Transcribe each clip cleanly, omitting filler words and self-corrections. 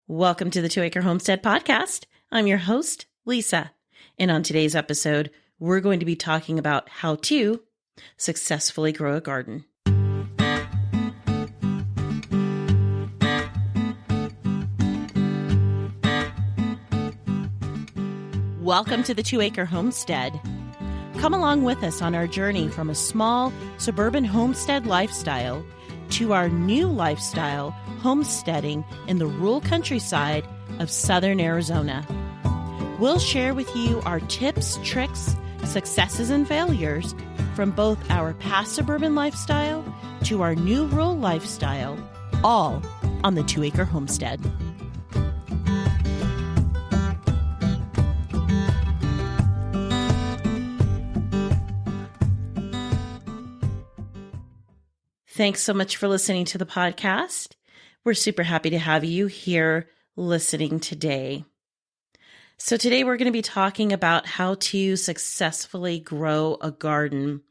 Welcome to the 2 Acre Homestead Podcast. I'm your host, Lisa. And on today's episode, we're going to be talking about how to successfully grow a garden. Welcome to the 2 Acre Homestead. Come along with us on our journey from a small suburban homestead lifestyle to our new lifestyle, homesteading in the rural countryside of southern Arizona. We'll share with you our tips, tricks, successes, and failures from both our past suburban lifestyle to our new rural lifestyle, all on the 2 Acre Homestead. Thanks so much for listening to the podcast. We're super happy to have you here listening today. So today we're going to be talking about how to successfully grow a garden.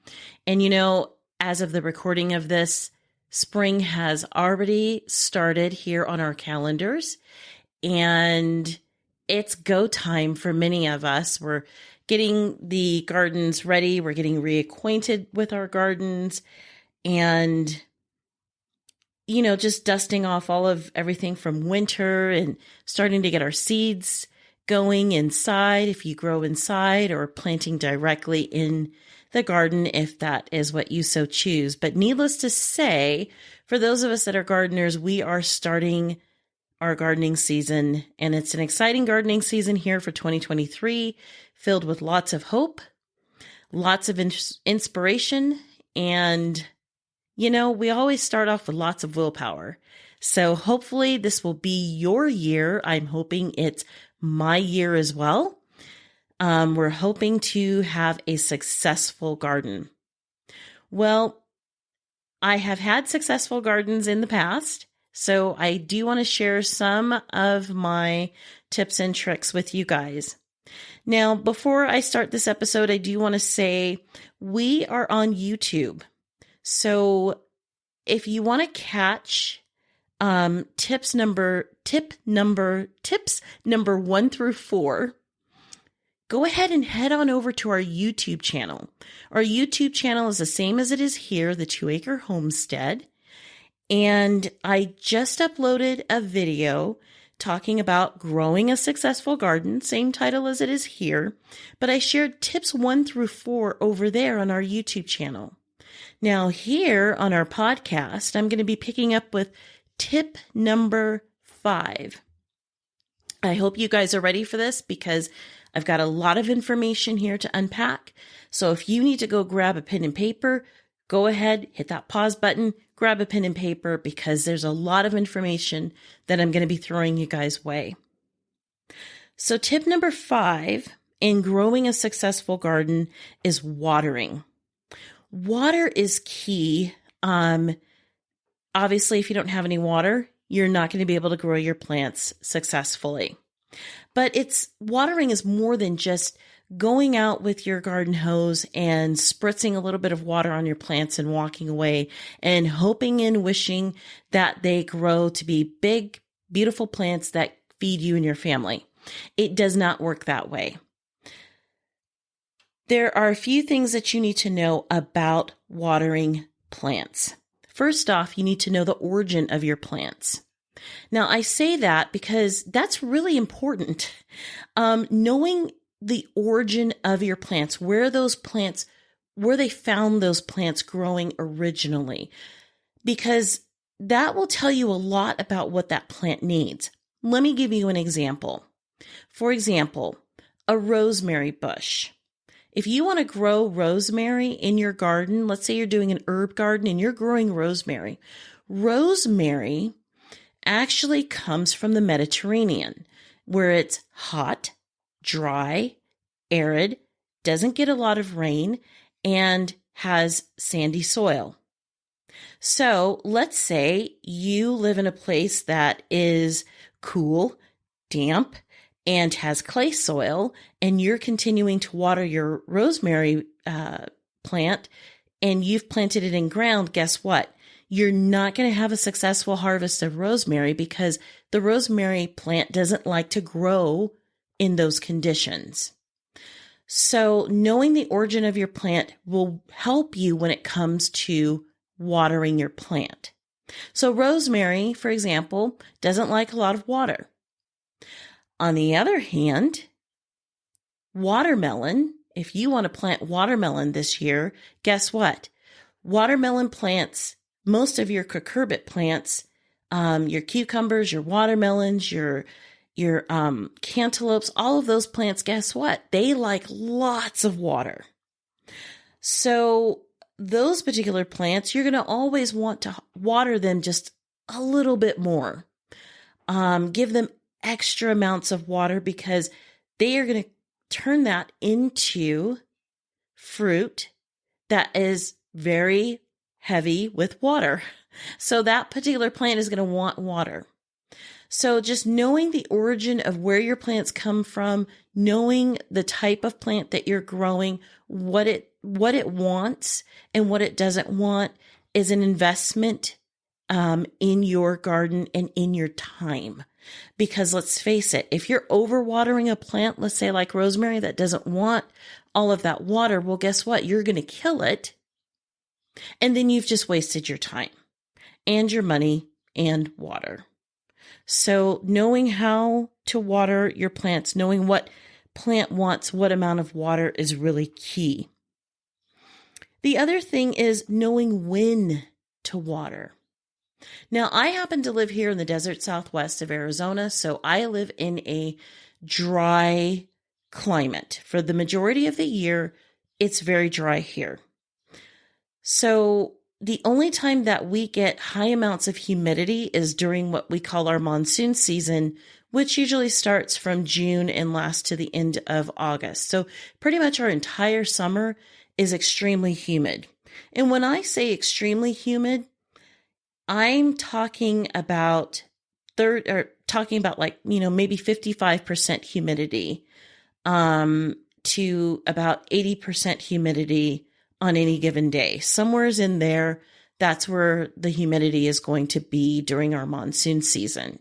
And as of the recording of this, spring has already started here on our calendars, and it's go time for many of us. We're getting the gardens ready. We're getting reacquainted with our gardens. And, just dusting off all of everything from winter and starting to get our seeds going inside, if you grow inside, or planting directly in the garden, if that is what you so choose. But needless to say, for those of us that are gardeners, we are starting our gardening season, and it's an exciting gardening season here for 2023, filled with lots of hope, lots of inspiration, and we always start off with lots of willpower. So hopefully this will be your year. I'm hoping it's my year as well. We're hoping to have a successful garden. Well, I have had successful gardens in the past, so I do want to share some of my tips and tricks with you guys. Now, before I start this episode, I do want to say we are on YouTube. So if you want to catch tips number 1 through 4, go ahead and head on over to our YouTube channel. Our YouTube channel is the same as it is here, the 2 Acre Homestead. And I just uploaded a video talking about growing a successful garden, same title as it is here, but I shared tips 1 through 4 over there on our YouTube channel. Now here on our podcast, I'm going to be picking up with tip number 5. I hope you guys are ready for this because I've got a lot of information here to unpack. So if you need to go grab a pen and paper, go ahead, hit that pause button, grab a pen and paper because there's a lot of information that I'm going to be throwing you guys' way. So tip number 5 in growing a successful garden is watering. Water is key. Obviously, if you don't have any water, you're not going to be able to grow your plants successfully. But watering is more than just going out with your garden hose and spritzing a little bit of water on your plants and walking away and hoping and wishing that they grow to be big, beautiful plants that feed you and your family. It does not work that way. There are a few things that you need to know about watering plants. First off, you need to know the origin of your plants. Now, I say that because that's really important. Knowing the origin of your plants, where they found those plants growing originally, because that will tell you a lot about what that plant needs. Let me give you an example. For example, a rosemary bush. If you want to grow rosemary in your garden, let's say you're doing an herb garden and you're growing rosemary. Rosemary actually comes from the Mediterranean, where it's hot, dry, arid, doesn't get a lot of rain, and has sandy soil. So let's say you live in a place that is cool, damp, and has clay soil, and you're continuing to water your rosemary plant, and you've planted it in ground. Guess what? you're not going to have a successful harvest of rosemary because the rosemary plant doesn't like to grow in those conditions. So knowing the origin of your plant will help you when it comes to watering your plant. So rosemary, for example, doesn't like a lot of water. On the other hand, watermelon, if you want to plant watermelon this year, guess what? Watermelon plants, most of your cucurbit plants, your cucumbers, your watermelons, your cantaloupes, all of those plants, guess what? They like lots of water. So those particular plants, you're going to always want to water them just a little bit more. Give them extra amounts of water because they are going to turn that into fruit that is very heavy with water. So that particular plant is going to want water. So just knowing the origin of where your plants come from, knowing the type of plant that you're growing, what it wants and what it doesn't want is an investment in your garden and in your time. Because let's face it, if you're overwatering a plant, let's say like rosemary that doesn't want all of that water, well, guess what? You're going to kill it. And then you've just wasted your time and your money and water. So knowing how to water your plants, knowing what plant wants what amount of water is really key. The other thing is knowing when to water. Now, I happen to live here in the desert southwest of Arizona, so I live in a dry climate. For the majority of the year, it's very dry here. So the only time that we get high amounts of humidity is during what we call our monsoon season, which usually starts from June and lasts to the end of August. So pretty much our entire summer is extremely humid. And when I say extremely humid, I'm talking about maybe 55% humidity to about 80% humidity on any given day. Somewhere's in there, that's where the humidity is going to be during our monsoon season.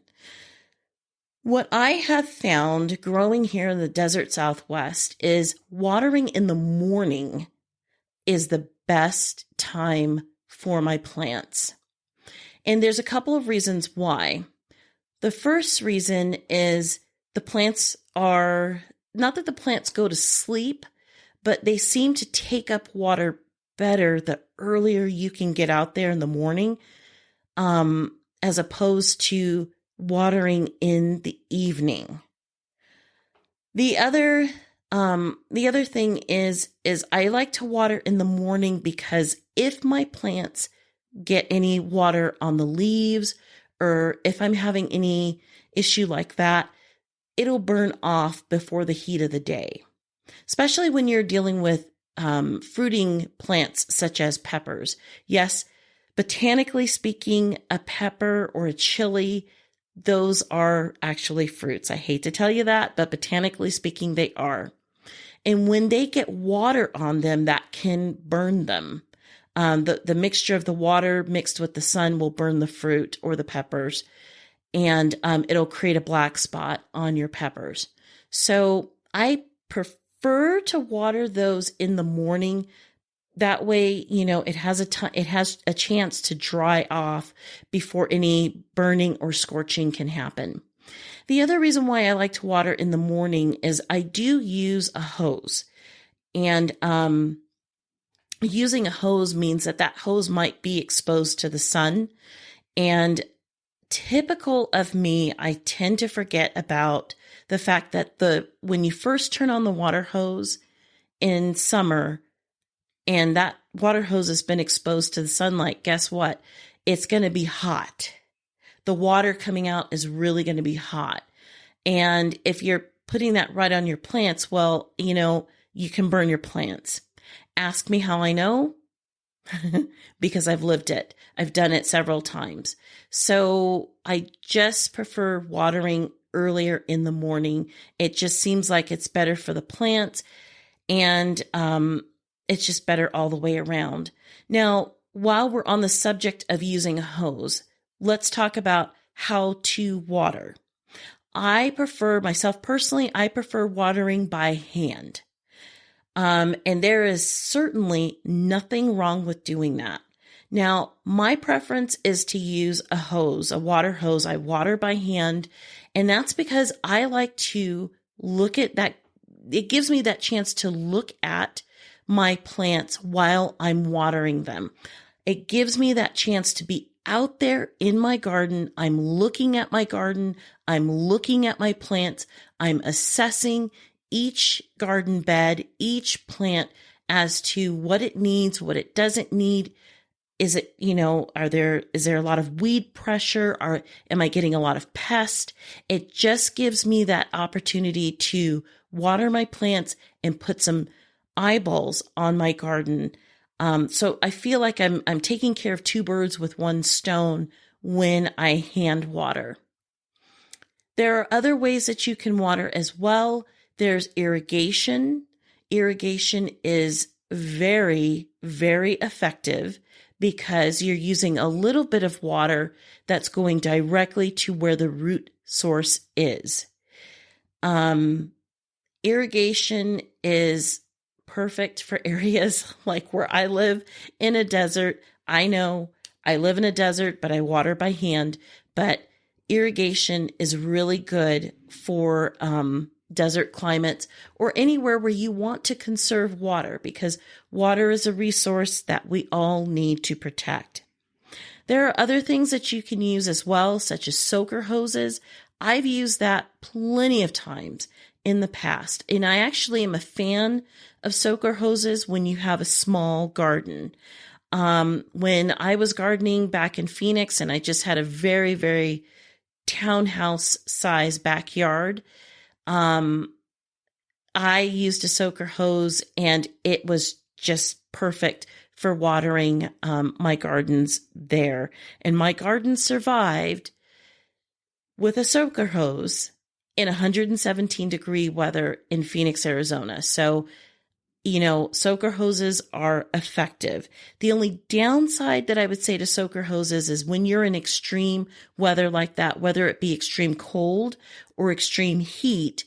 What I have found growing here in the desert Southwest is watering in the morning is the best time for my plants. And there's a couple of reasons why. The first reason is the plants are, not that the plants go to sleep, but they seem to take up water better the earlier you can get out there in the morning, as opposed to watering in the evening. The other thing is I like to water in the morning because if my plants get any water on the leaves, or if I'm having any issue like that, it'll burn off before the heat of the day. Especially when you're dealing with fruiting plants such as peppers. Yes, botanically speaking, a pepper or a chili, those are actually fruits. I hate to tell you that, but botanically speaking, they are. And when they get water on them, that can burn them. The mixture of the water mixed with the sun will burn the fruit or the peppers, and it'll create a black spot on your peppers. So I prefer to water those in the morning. That way, it has a chance to dry off before any burning or scorching can happen. The other reason why I like to water in the morning is I do use a hose, and using a hose means that hose might be exposed to the sun. And typical of me, I tend to forget about the fact that when you first turn on the water hose in summer and that water hose has been exposed to the sunlight, guess what? It's going to be hot. The water coming out is really going to be hot. And if you're putting that right on your plants, well, you can burn your plants. Ask me how I know, because I've lived it. I've done it several times. So I just prefer watering earlier in the morning. It just seems like it's better for the plants, and it's just better all the way around. Now, while we're on the subject of using a hose, let's talk about how to water. I prefer, myself personally, I prefer watering by hand. And there is certainly nothing wrong with doing that. Now, my preference is to use a hose, a water hose. I water by hand, and that's because I like to look at that. It gives me that chance to look at my plants while I'm watering them. It gives me that chance to be out there in my garden. I'm looking at my garden. I'm looking at my plants. I'm assessing each garden bed, each plant as to what it needs, what it doesn't need. Is it, is there a lot of weed pressure? Am I getting a lot of pest? It just gives me that opportunity to water my plants and put some eyeballs on my garden. So I feel like I'm taking care of two birds with one stone when I hand water. There are other ways that you can water as well. There's irrigation. Irrigation is very, very effective because you're using a little bit of water that's going directly to where the root source is. Irrigation is perfect for areas like where I live in a desert. I know I live in a desert, but I water by hand. But irrigation is really good for desert climates or anywhere where you want to conserve water, because water is a resource that we all need to protect. There are other things that you can use as well, such as soaker hoses. I've used that plenty of times in the past, and I actually am a fan of soaker hoses when you have a small garden. When I was gardening back in Phoenix and I just had a very, very townhouse size backyard, I used a soaker hose and it was just perfect for watering my gardens there. And my garden survived with a soaker hose in 117-degree weather in Phoenix, Arizona. So, soaker hoses are effective. The only downside that I would say to soaker hoses is when you're in extreme weather like that, whether it be extreme cold or extreme heat,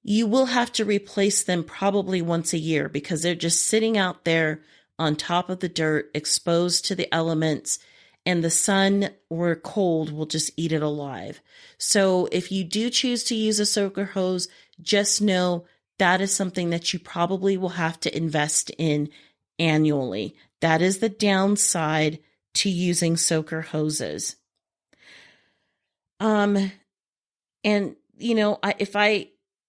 you will have to replace them probably once a year because they're just sitting out there on top of the dirt, exposed to the elements, and the sun or cold will just eat it alive. So if you do choose to use a soaker hose, just know that is something that you probably will have to invest in annually. That is the downside to using soaker hoses.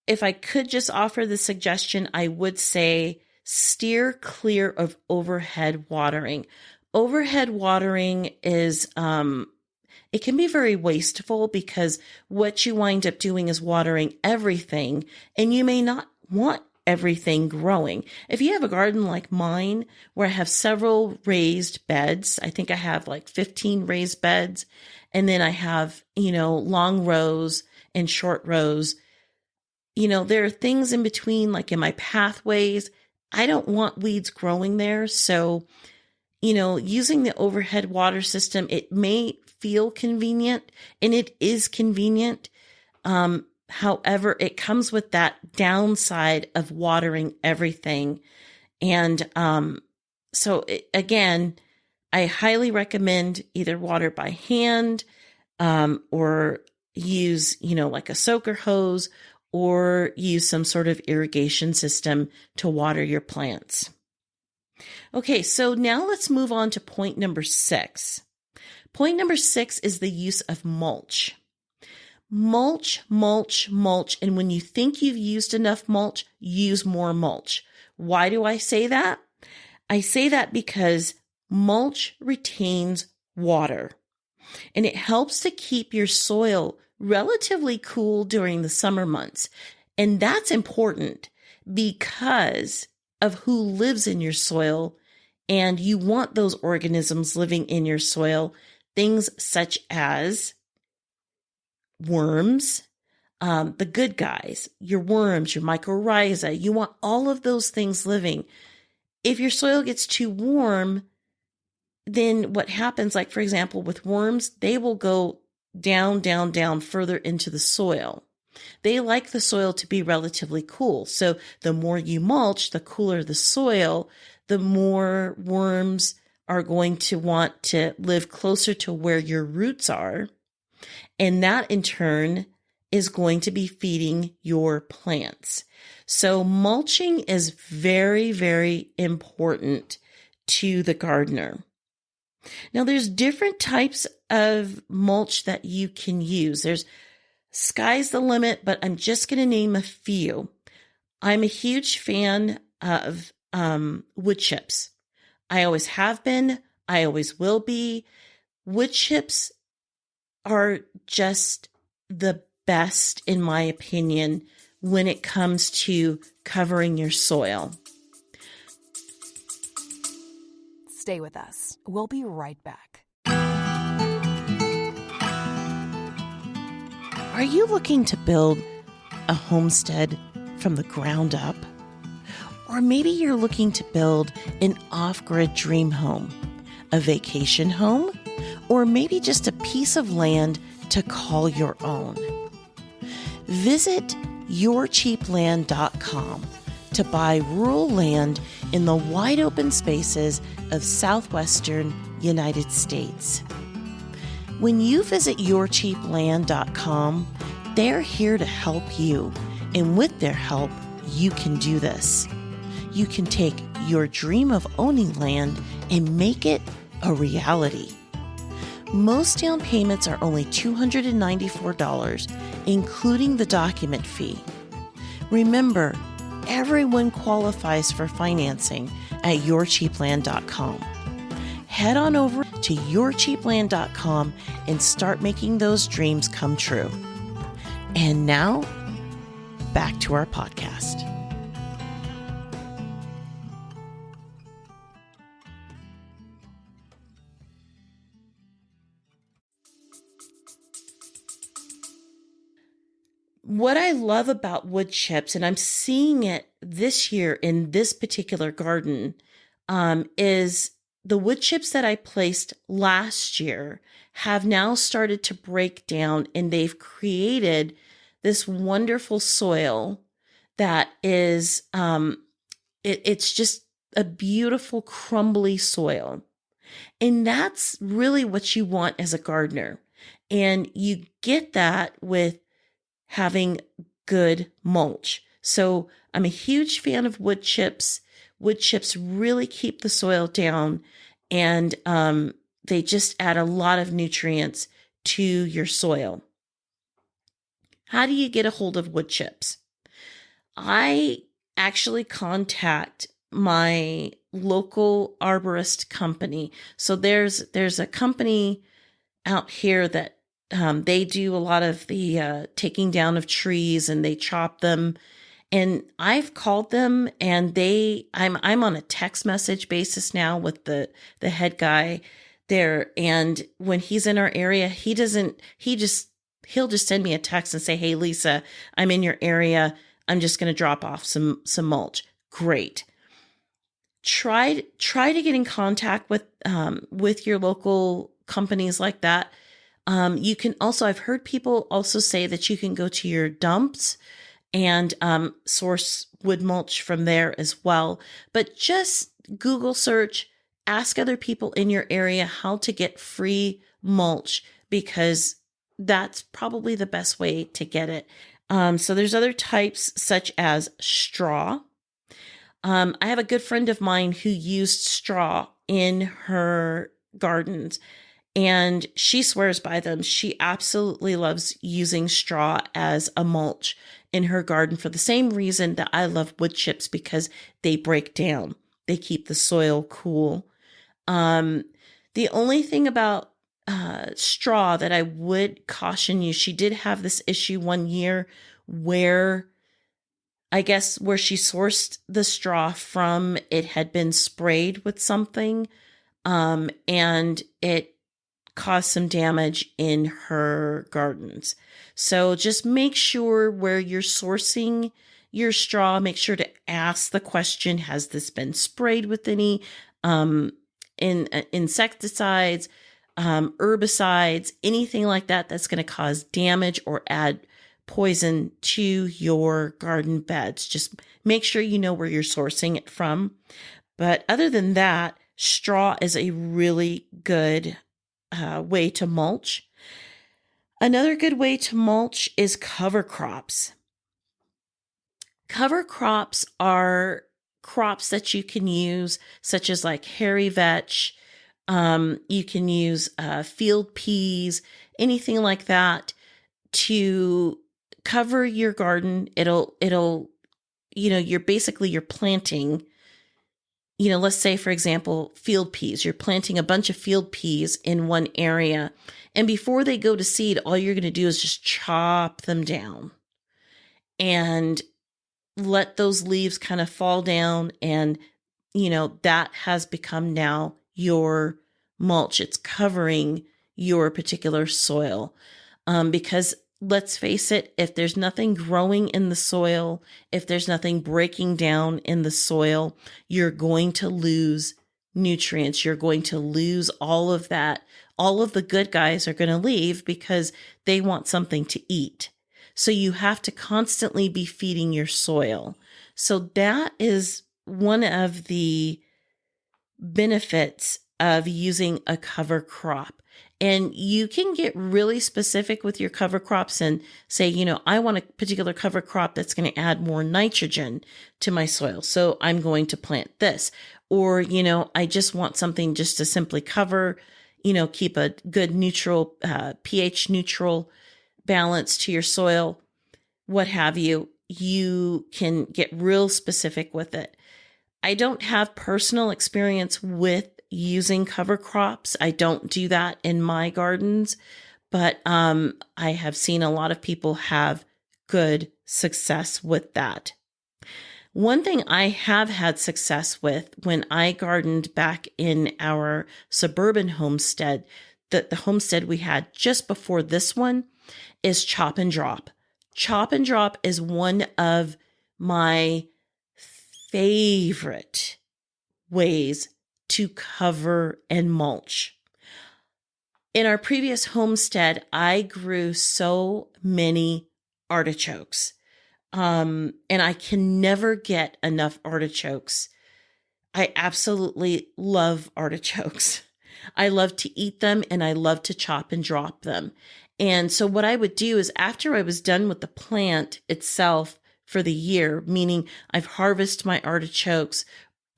If I could just offer the suggestion, I would say steer clear of overhead watering. Overhead watering is, it can be very wasteful because what you wind up doing is watering everything, and you may not want everything growing. If you have a garden like mine, where I have several raised beds, I think I have like 15 raised beds, and then I have, long rows and short rows. There are things in between, like in my pathways. I don't want weeds growing there. So, using the overhead water system, it may feel convenient, and it is convenient. However, it comes with that downside of watering everything. And again, I highly recommend either water by hand or use, like a soaker hose, or use some sort of irrigation system to water your plants. Okay, so now let's move on to point number 6. Point number 6 is the use of mulch. Mulch, mulch, mulch. And when you think you've used enough mulch, use more mulch. Why do I say that? I say that because mulch retains water, and it helps to keep your soil relatively cool during the summer months. And that's important because of who lives in your soil, and you want those organisms living in your soil, things such as worms, the good guys, your worms, your mycorrhiza. You want all of those things living. If your soil gets too warm, then what happens, like for example, with worms, they will go down, down, down further into the soil. They like the soil to be relatively cool. So the more you mulch, the cooler the soil, the more worms are going to want to live closer to where your roots are. And that in turn is going to be feeding your plants. So mulching is very, very important to the gardener. Now there's different types of mulch that you can use. There's sky's the limit, but I'm just going to name a few. I'm a huge fan of wood chips. I always have been. I always will be. Wood chips are just the best, in my opinion, when it comes to covering your soil. Stay with us. We'll be right back. Are you looking to build a homestead from the ground up? Or maybe you're looking to build an off-grid dream home, a vacation home, or maybe just a piece of land to call your own. Visit yourcheapland.com to buy rural land in the wide open spaces of southwestern United States. When you visit yourcheapland.com, they're here to help you, and with their help, you can do this. You can take your dream of owning land and make it a reality. Most down payments are only $294, including the document fee. Remember, everyone qualifies for financing at yourcheapland.com. Head on over to yourcheapland.com and start making those dreams come true. And now, back to our podcast. What I love about wood chips, and I'm seeing it this year in this particular garden, is the wood chips that I placed last year have now started to break down, and they've created this wonderful soil that is, it's just a beautiful crumbly soil. And that's really what you want as a gardener. And you get that with having good mulch. So I'm a huge fan of wood chips. Wood chips really keep the soil down, and they just add a lot of nutrients to your soil. How do you get a hold of wood chips? I actually contact my local arborist company. So there's a company out here that they do a lot of the taking down of trees, and they chop them. And I've called them, and I'm on a text message basis now with the head guy there. And when he's in our area, he'll just send me a text and say, "Hey, Lisa, I'm in your area. I'm just going to drop off some mulch." Great. Try to get in contact with your local companies like that. You can also, I've heard people also say that you can go to your dumps and source wood mulch from there as well. But just Google search, ask other people in your area how to get free mulch, because that's probably the best way to get it. So there's other types such as straw. I have a good friend of mine who used straw in her gardens, and she swears by them. She absolutely loves using straw as a mulch in her garden for the same reason that I love wood chips, because they break down. They keep the soil cool. The only thing about straw that I would caution you, she did have this issue one year where where she sourced the straw from, it had been sprayed with something, and it caused some damage in her gardens. So just make sure where you're sourcing your straw, make sure to ask the question, has this been sprayed with any insecticides, herbicides, anything like that that's going to cause damage or add poison to your garden beds. Just make sure you know where you're sourcing it from. But other than that, straw is a really good way to mulch. Another good way to mulch is cover crops. Cover crops are crops that you can use, such as like hairy vetch. You can use field peas, anything like that to cover your garden. It'll, you're planting, let's say, for example, field peas. You're planting a bunch of field peas in one area. And before they go to seed, all you're going to do is just chop them down and let those leaves kind of fall down. And, that has become now your mulch. It's covering your particular soil. Because let's face it, if there's nothing growing in the soil, if there's nothing breaking down in the soil, you're going to lose nutrients. You're going to lose all of that. All of the good guys are going to leave because they want something to eat. So you have to constantly be feeding your soil. So that is one of the benefits of using a cover crop. And you can get really specific with your cover crops and say, I want a particular cover crop that's going to add more nitrogen to my soil. So I'm going to plant this. Or, I just want something just to simply cover, keep a good neutral, pH neutral balance to your soil, what have you. You can get real specific with it. I don't have personal experience with using cover crops. I don't do that in my gardens, but I have seen a lot of people have good success with that. One thing I have had success with when I gardened back in our suburban homestead, the homestead we had just before this one, is chop and drop. Chop and drop is one of my favorite ways to cover and mulch. In our previous homestead, I grew so many artichokes. And I can never get enough artichokes. I absolutely love artichokes. I love to eat them and I love to chop and drop them. And so what I would do is after I was done with the plant itself for the year, meaning I've harvested my artichokes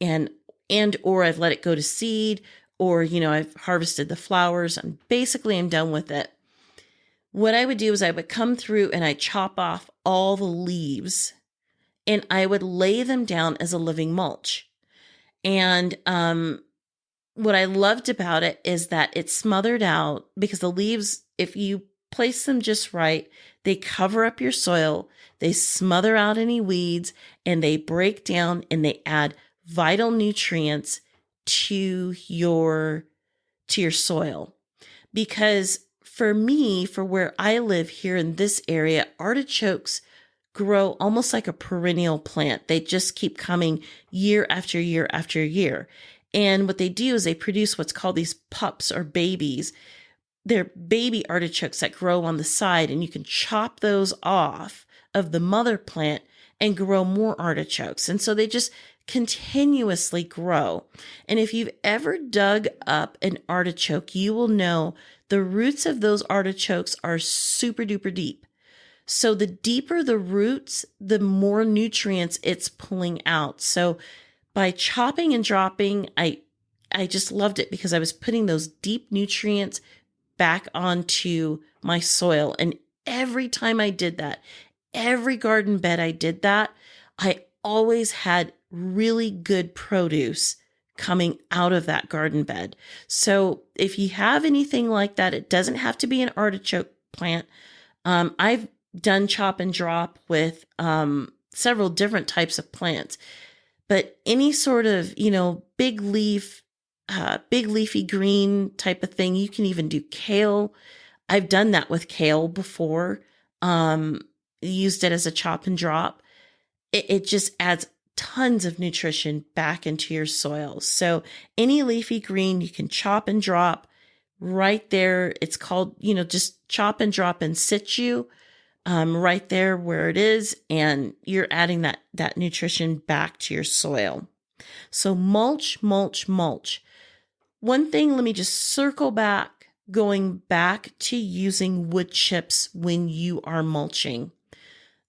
or I've let it go to seed, or, I've harvested the flowers. I'm done with it. What I would do is I would come through and I'd chop off all the leaves and I would lay them down as a living mulch. And what I loved about it is that it smothered out, because the leaves, if you place them just right, they cover up your soil, they smother out any weeds, and they break down and they add vital nutrients to your soil. Because for me, for where I live here in this area, artichokes grow almost like a perennial plant. They just keep coming year after year after year. And what they do is they produce what's called these pups or babies. They're baby artichokes that grow on the side, and you can chop those off of the mother plant and grow more artichokes. And so they just continuously grow. And if you've ever dug up an artichoke, you will know the roots of those artichokes are super duper deep. So the deeper the roots, the more nutrients it's pulling out. So by chopping and dropping, I just loved it because I was putting those deep nutrients back onto my soil. And every time I did that, every garden bed I did that, I always had really good produce coming out of that garden bed. So if you have anything like that, it doesn't have to be an artichoke plant. I've done chop and drop with several different types of plants, but any sort of, big leafy green type of thing. You can even do kale. I've done that with kale before. Used it as a chop and drop. It just adds tons of nutrition back into your soil. So any leafy green you can chop and drop right there. It's called, just chop and drop in situ, right there where it is. And you're adding that nutrition back to your soil. So mulch, mulch, mulch. One thing, let me just circle back, going back to using wood chips when you are mulching.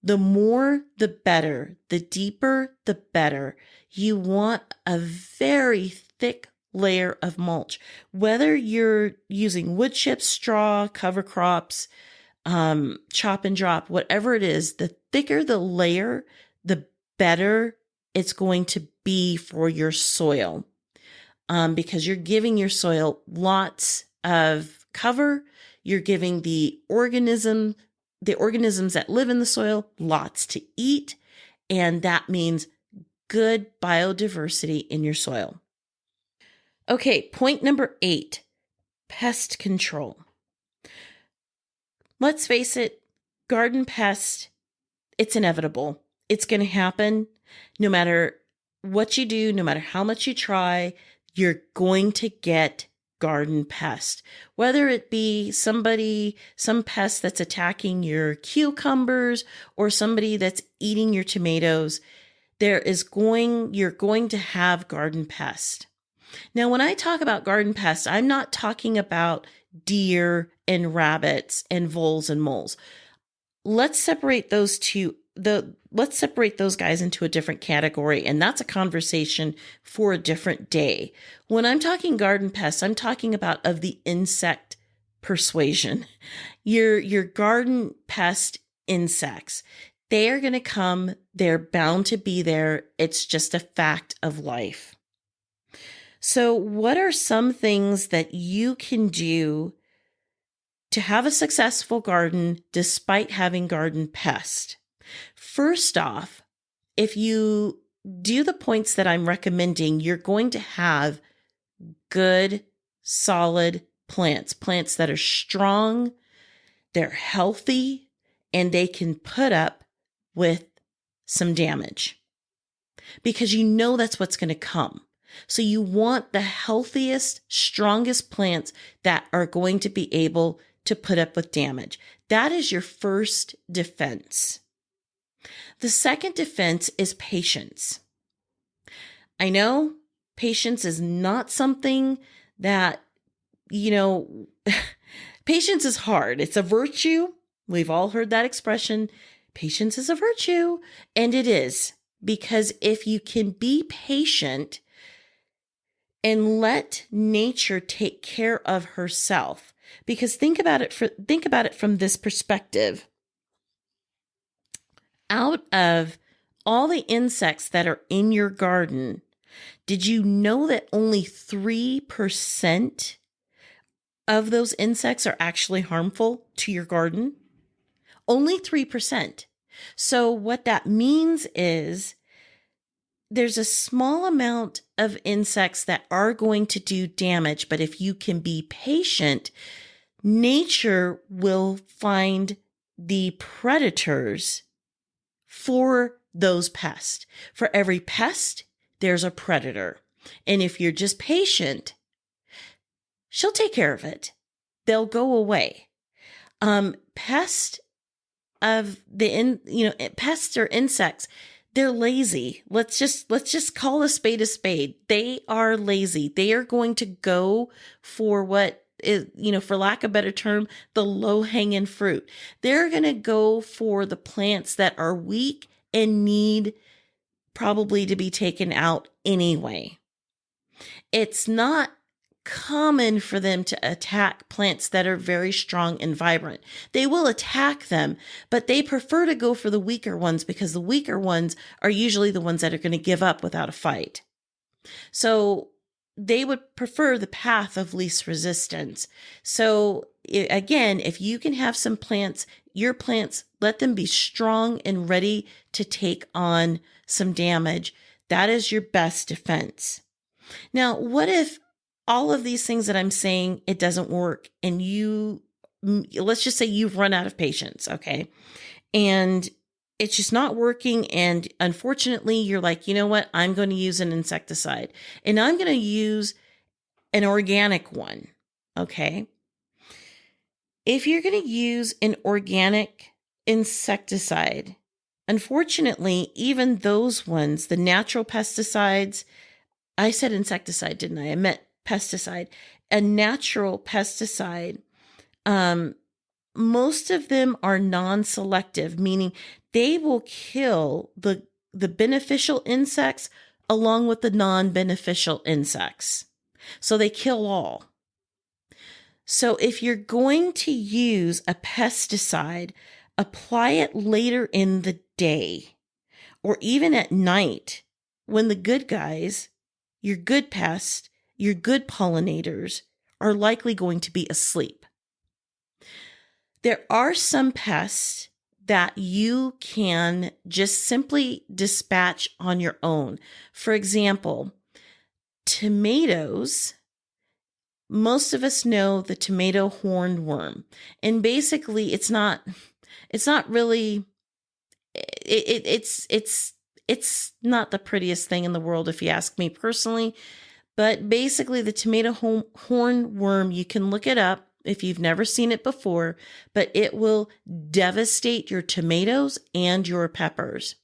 The more, the better. The deeper, the better. You want a very thick layer of mulch. Whether you're using wood chips, straw, cover crops, chop and drop, whatever it is, the thicker the layer, the better it's going to be for your soil. Because you're giving your soil lots of cover. You're giving the organisms that live in the soil lots to eat. And that means good biodiversity in your soil. Okay, point number 8, pest control. Let's face it, garden pest, it's inevitable. It's going to happen no matter what you do, no matter how much you try, you're going to get garden pest. Whether it be some pest that's attacking your cucumbers or somebody that's eating your tomatoes, you're going to have garden pest. Now, when I talk about garden pests, I'm not talking about deer and rabbits and voles and moles. Let's separate those guys into a different category, and that's a conversation for a different day. When I'm talking garden pests, I'm talking about of the insect persuasion. Your garden pest insects. They are going to come. They're bound to be there. It's just a fact of life. So what are some things that you can do to have a successful garden despite having garden pest? First off, if you do the points that I'm recommending, you're going to have good, solid plants that are strong, they're healthy, and they can put up with some damage because that's what's going to come. So you want the healthiest, strongest plants that are going to be able to put up with damage. That is your first defense. The second defense is patience. I know patience is not something that, patience is hard. It's a virtue. We've all heard that expression. Patience is a virtue. And it is, because if you can be patient and let nature take care of herself, because think about it from this perspective. Out of all the insects that are in your garden, did you know that only 3% of those insects are actually harmful to your garden? Only 3%. So what that means is there's a small amount of insects that are going to do damage, but if you can be patient, nature will find the predators for those pests. For every pest, there's a predator. And if you're just patient, she'll take care of it. They'll go away. Pests or insects, they're lazy. Let's just call a spade a spade. They are lazy. They are going to go for what is, for lack of a better term, the low-hanging fruit. They're going to go for the plants that are weak and need probably to be taken out anyway. It's not common for them to attack plants that are very strong and vibrant. They will attack them, but they prefer to go for the weaker ones because the weaker ones are usually the ones that are going to give up without a fight. So they would prefer the path of least resistance. So again, if you can have some plants, your plants, let them be strong and ready to take on some damage. That is your best defense. Now, what if all of these things that I'm saying, it doesn't work and let's just say you've run out of patience, okay? And it's just not working. And unfortunately, you're like, you know what? I'm going to use an insecticide, and I'm going to use an organic one. Okay. If you're going to use an organic insecticide, unfortunately, even those ones, the natural pesticides, I said insecticide, didn't I? I meant pesticide. A natural pesticide, most of them are non-selective, meaning they will kill the beneficial insects along with the non-beneficial insects. So they kill all. So if you're going to use a pesticide, apply it later in the day or even at night when the good guys, your good pests, your good pollinators are likely going to be asleep. There are some pests that you can just simply dispatch on your own. For example, tomatoes. Most of us know the tomato hornworm, and basically it's not really, it's not the prettiest thing in the world if you ask me personally, but basically the tomato hornworm, you can look it up if you've never seen it before, but it will devastate your tomatoes and your peppers.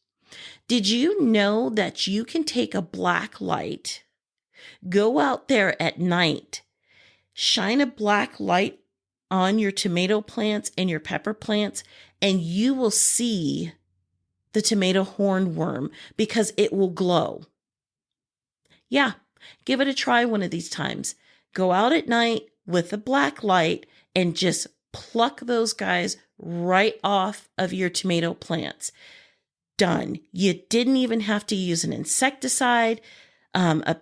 Did you know that you can take a black light, go out there at night, shine a black light on your tomato plants and your pepper plants, and you will see the tomato hornworm because it will glow? Yeah, give it a try one of these times. Go out at night with a black light and just pluck those guys right off of your tomato plants. Done. You didn't even have to use an insecticide. I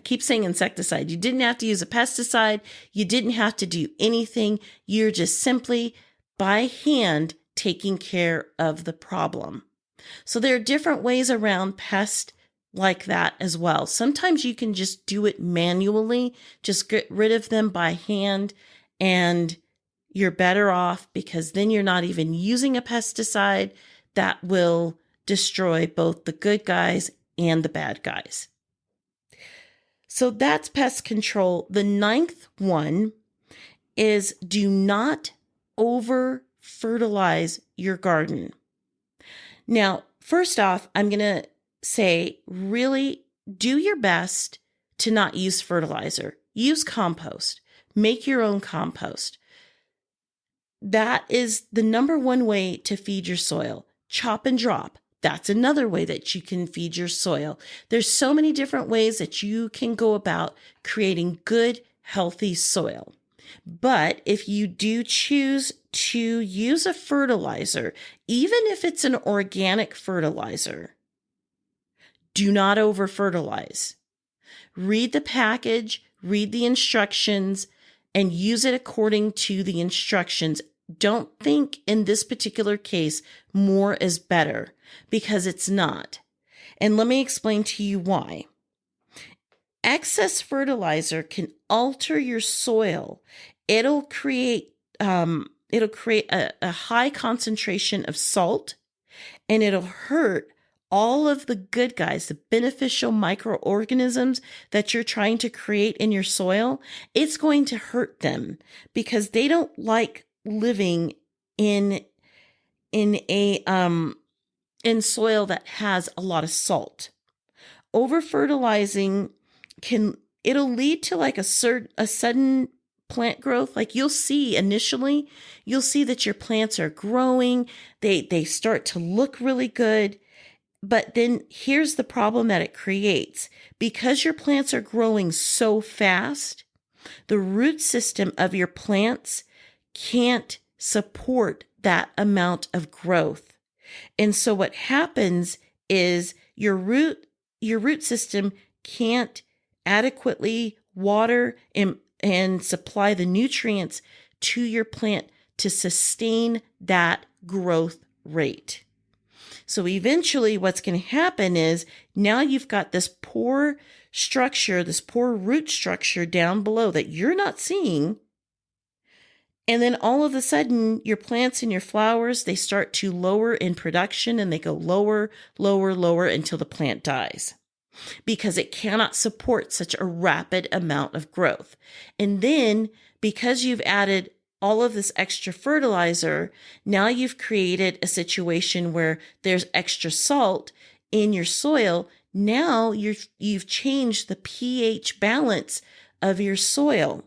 keep saying insecticide. You didn't have to use a pesticide. You didn't have to do anything. You're just simply by hand taking care of the problem. So there are different ways around pests like that as well. Sometimes you can just do it manually, just get rid of them by hand, and you're better off because then you're not even using a pesticide that will destroy both the good guys and the bad guys. So that's pest control. The 9th one is do not over fertilize your garden. Now, first off, I'm going to say really do your best to not use fertilizer. Use compost. Make your own compost. That is the number one way to feed your soil. Chop and drop. That's another way that you can feed your soil. There's so many different ways that you can go about creating good, healthy soil. But if you do choose to use a fertilizer, even if it's an organic fertilizer, do not over fertilize. Read the package, read the instructions, and use it according to the instructions. Don't think in this particular case more is better, because it's not. And let me explain to you why. Excess fertilizer can alter your soil. It'll create a high concentration of salt, and it'll hurt all of the good guys, the beneficial microorganisms that you're trying to create in your soil. It's going to hurt them because they don't like living in soil that has a lot of salt. Over fertilizing it'll lead to like a sudden plant growth. Like initially you'll see that your plants are growing. They start to look really good. But then here's the problem that it creates. Because your plants are growing so fast, the root system of your plants can't support that amount of growth. And so what happens is your root system can't adequately water and supply the nutrients to your plant to sustain that growth rate. So eventually what's going to happen is now you've got this poor structure, this poor root structure down below that you're not seeing. And then all of a sudden, your plants and your flowers, they start to lower in production, and they go lower, lower, lower until the plant dies because it cannot support such a rapid amount of growth. And then because you've added all of this extra fertilizer, now you've created a situation where there's extra salt in your soil. Now you've changed the pH balance of your soil.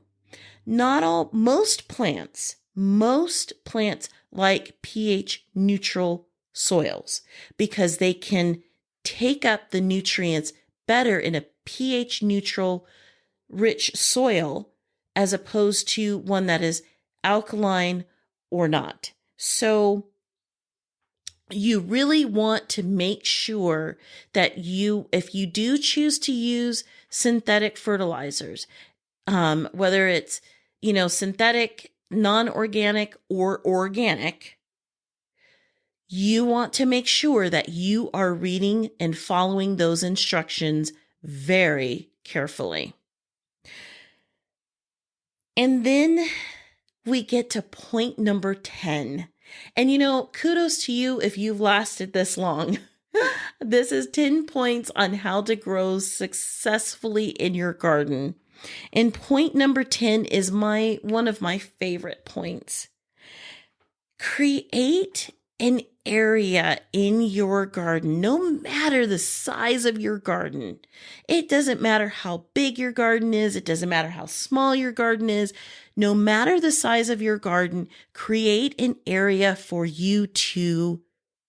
Most plants like pH neutral soils because they can take up the nutrients better in a pH neutral rich soil as opposed to one that is alkaline or not. So you really want to make sure that if you do choose to use synthetic fertilizers, whether it's, synthetic, non-organic, or organic, you want to make sure that you are reading and following those instructions very carefully. And then we get to point number 10. And kudos to you if you've lasted this long. This is 10 points on how to grow successfully in your garden. And point number 10 is one of my favorite points. Create an area in your garden, no matter the size of your garden. It doesn't matter how big your garden is. It doesn't matter how small your garden is. No matter the size of your garden, create an area for you to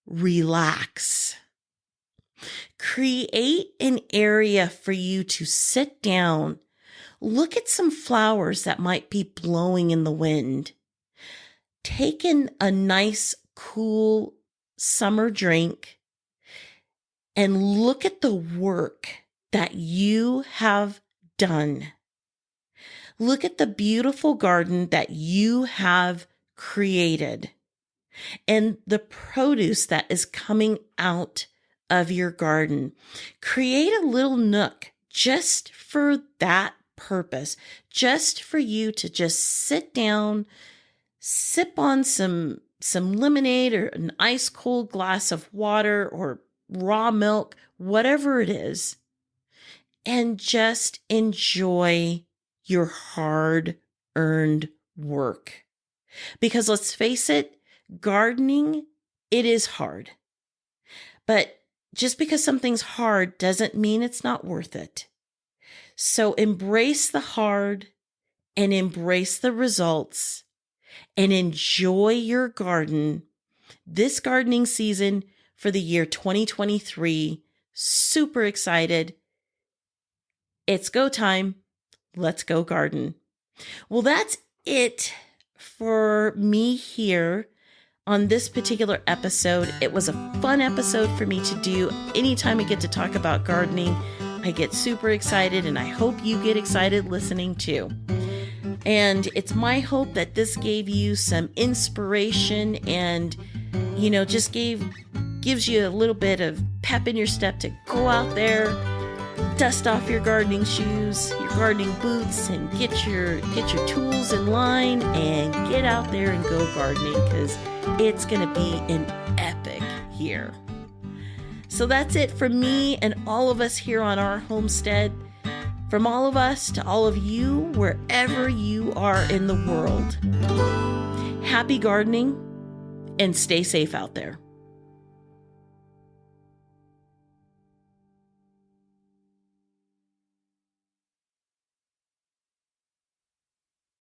relax. Create an area for you to sit down. Look at some flowers that might be blowing in the wind. Take in a nice, cool summer drink and look at the work that you have done. Look at the beautiful garden that you have created and the produce that is coming out of your garden. Create a little nook just for that purpose, just for you to just sit down, sip on some lemonade or an ice cold glass of water or raw milk, whatever it is, and just enjoy your hard-earned work. Because let's face it, gardening, it is hard. But just because something's hard doesn't mean it's not worth it. So embrace the hard and embrace the results and enjoy your garden this gardening season for the year 2023. Super excited. It's go time. Let's go garden. Well, that's it for me here on this particular episode. It was a fun episode for me to do. Anytime I get to talk about gardening, I get super excited, and I hope you get excited listening too. And it's my hope that this gave you some inspiration and, just gives you a little bit of pep in your step to go out there, dust off your gardening shoes, your gardening boots, and get your tools in line and get out there and go gardening, because it's going to be an epic year. So that's it from me and all of us here on our homestead. From all of us to all of you, wherever you are in the world. Happy gardening and stay safe out there.